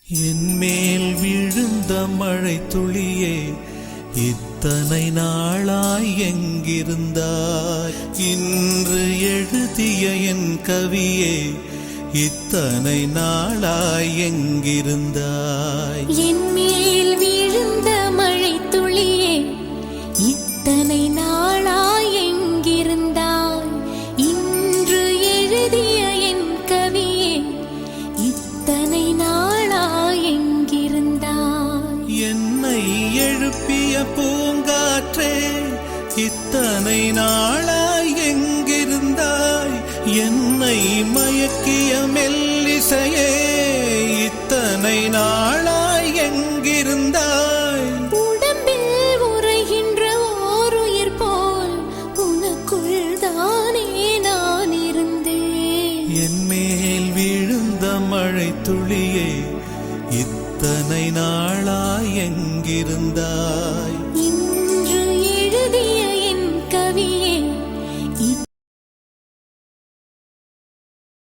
என்மேல் விழுந்த மழை துளியே, இத்தனை நாளாய் எங்கிருந்தாய்? இன்று எழுதிய என் கவியே, இத்தனை நாளாய் எங்கிருந்தாய்? என்மேல் விழுந்த மழை துளியே, இத்தனை நாளாய் எங்கிருந்தாய்? இன்று எழுதிய என் கவியே, இத்தனை நாளாய் எங்கிருந்தாய்? என்னை எழுப்பிய பூங்காற்றே, இத்தனை நாளாய் எங்கிருந்தாய்? என்னை மயக்கிய மெல்லிசையே, இத்தனை நாளாய் எங்கிருந்தாய்? உடம்பில் உறைகின்ற ஓருயிர் போல் உனக்குள் தானே நான் இருந்தேன். என்மேல் விழுந்த மழை துளியே, இத்தனை நாளாய் எங்கிருந்தாய்?